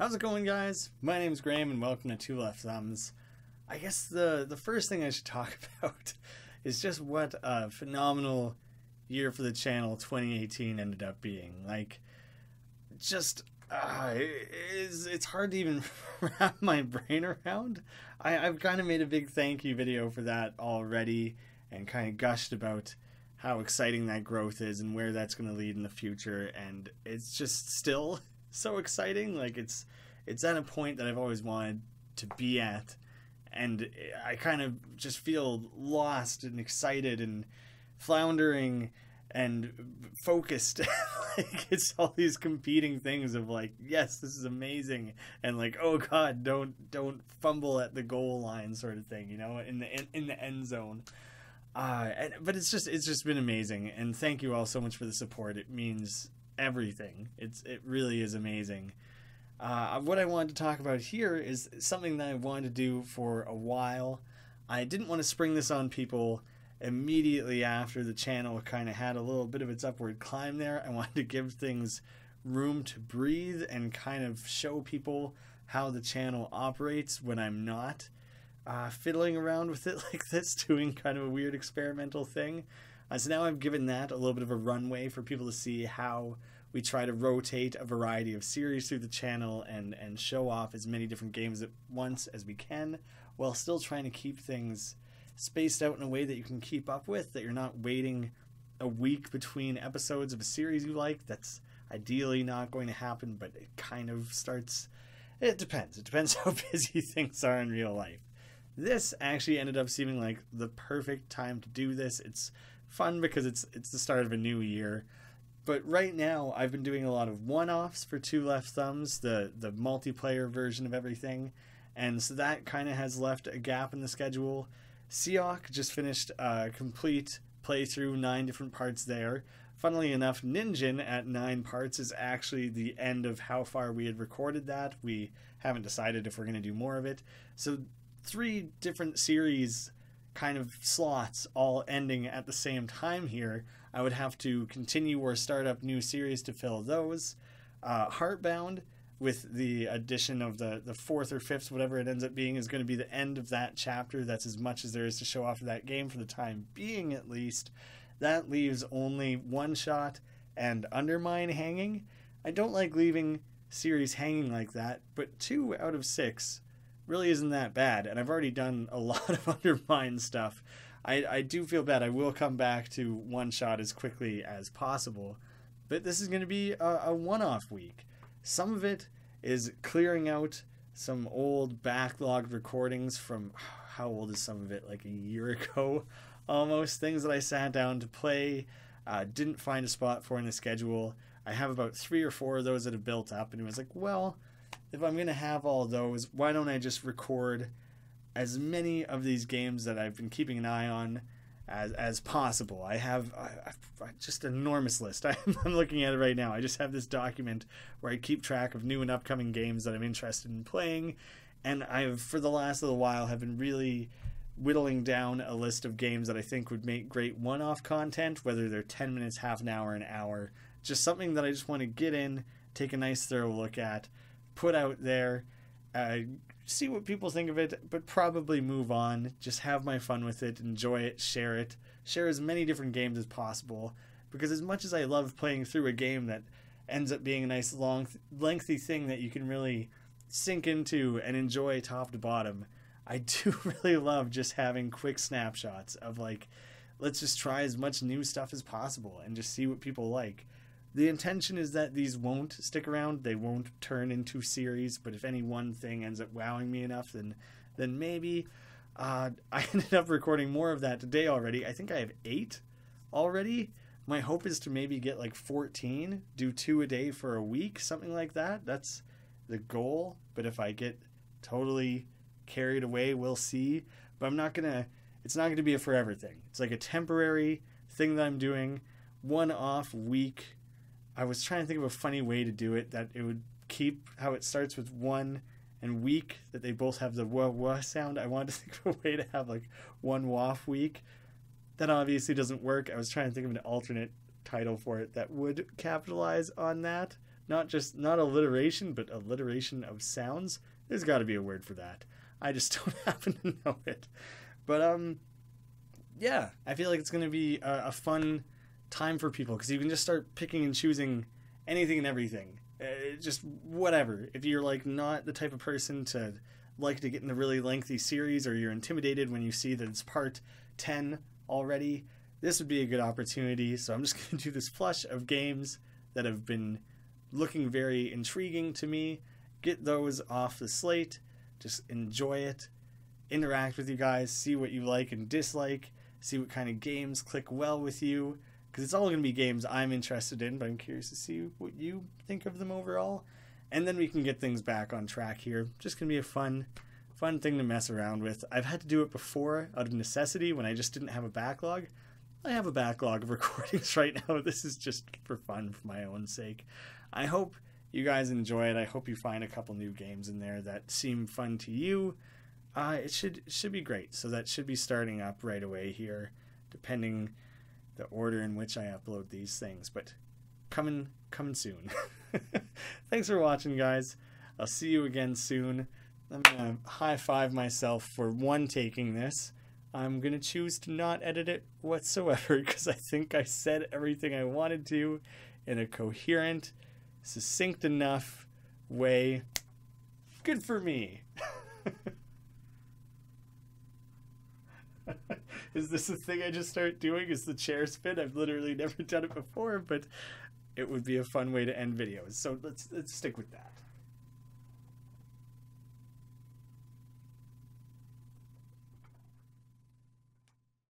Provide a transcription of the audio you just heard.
How's it going, guys? My name's Graeme and welcome to Two Left Thumbs. I guess the first thing I should talk about is just what a phenomenal year for the channel 2018 ended up being. Like, just it's hard to even wrap my brain around. I've kind of made a big thank you video for that already and kind of gushed about how exciting that growth is and where that's going to lead in the future, and it's just still so exciting. Like, it's at a point that I've always wanted to be at, and I kind of just feel lost and excited and floundering and focused. Like, it's all these competing things of like, yes, this is amazing, and like, oh god, don't fumble at the goal line, sort of thing, you know, in the end zone. But it's just been amazing, and thank you all so much for the support. It means everything. It really is amazing. What I wanted to talk about here is something that I wanted to do for a while. I didn't want to spring this on people immediately after the channel kind of had a little bit of its upward climb there. I wanted to give things room to breathe and kind of show people how the channel operates when I'm not fiddling around with it like this, doing kind of a weird experimental thing. So now I've given that a little bit of a runway for people to see how we try to rotate a variety of series through the channel and show off as many different games at once as we can, while still trying to keep things spaced out in a way that you can keep up with, that you're not waiting a week between episodes of a series you like. That's ideally not going to happen, but it kind of starts. It depends how busy things are in real life. This actually ended up seeming like the perfect time to do this. It's fun because it's the start of a new year. But right now, I've been doing a lot of one-offs for Two Left Thumbs, the multiplayer version of everything, and so that kind of has left a gap in the schedule. Seok just finished a complete playthrough, 9 different parts there. Funnily enough, Ninjin at 9 parts is actually the end of how far we had recorded that. We haven't decided if we're going to do more of it. So 3 different series kind of slots all ending at the same time here. I would have to continue or start up new series to fill those. Heartbound, with the addition of the 4th or 5th, whatever it ends up being, is going to be the end of that chapter. That's as much as there is to show off of that game for the time being, at least. That leaves only One Shot and Undermine hanging. I don't like leaving series hanging like that, but 2 out of 6 really isn't that bad, and I've already done a lot of Undermine stuff. I do feel bad. I will come back to One Shot as quickly as possible, but this is going to be a one-off week. Some of it is clearing out some old backlogged recordings from, how old is some of it, like a year ago almost, things that I sat down to play, didn't find a spot for in the schedule. I have about 3 or 4 of those that have built up, and it was like, well, if I'm going to have all those, why don't I just record as many of these games that I've been keeping an eye on as possible. I have just an enormous list. I'm looking at it right now. I just have this document where I keep track of new and upcoming games that I'm interested in playing, and I've, for the last little while, have been really whittling down a list of games that I think would make great one-off content, whether they're 10 minutes, half an hour, an hour. Just something that I just want to get in, take a nice thorough look at, put out there, see what people think of it, but probably move on. Just have my fun with it, enjoy it, share as many different games as possible, because as much as I love playing through a game that ends up being a nice long lengthy thing that you can really sink into and enjoy top to bottom, I do really love just having quick snapshots of like, let's just try as much new stuff as possible and just see what people like. The intention is that these won't stick around, they won't turn into series, but if any one thing ends up wowing me enough, then maybe. I ended up recording more of that today already. I think I have 8 already. My hope is to maybe get like 14, do 2 a day for a week, something like that. That's the goal, but if I get totally carried away, we'll see. But it's not gonna be a forever thing. It's like a temporary thing that I'm doing, one-off week. I was trying to think of a funny way to do it, that it would keep how it starts with one and week, that they both have the wah-wah sound. I wanted to think of a way to have like one waff week. That obviously doesn't work. I was trying to think of an alternate title for it that would capitalize on that, not alliteration, but alliteration of sounds. There's got to be a word for that. I just don't happen to know it. But yeah, I feel like it's going to be a fun time for people because you can just start picking and choosing anything and everything. Just whatever. If you're like not the type of person to like to get in a really lengthy series, or you're intimidated when you see that it's part 10 already, this would be a good opportunity. So I'm just going to do this flush of games that have been looking very intriguing to me. Get those off the slate. Just enjoy it. Interact with you guys. See what you like and dislike. See what kind of games click well with you. Because it's all going to be games I'm interested in, but I'm curious to see what you think of them overall. And then we can get things back on track here. Just going to be a fun thing to mess around with. I've had to do it before out of necessity when I just didn't have a backlog. I have a backlog of recordings right now. This is just for fun, for my own sake. I hope you guys enjoy it. I hope you find a couple new games in there that seem fun to you. It should be great. So that should be starting up right away here, depending the order in which I upload these things, but coming soon. Thanks for watching, guys. I'll see you again soon. I'm gonna high five myself for one taking this. I'm gonna choose to not edit it whatsoever because I think I said everything I wanted to in a coherent, succinct enough way. Good for me. Is this a thing I just start doing? Is the chair spin? I've literally never done it before, but it would be a fun way to end videos. So let's stick with that.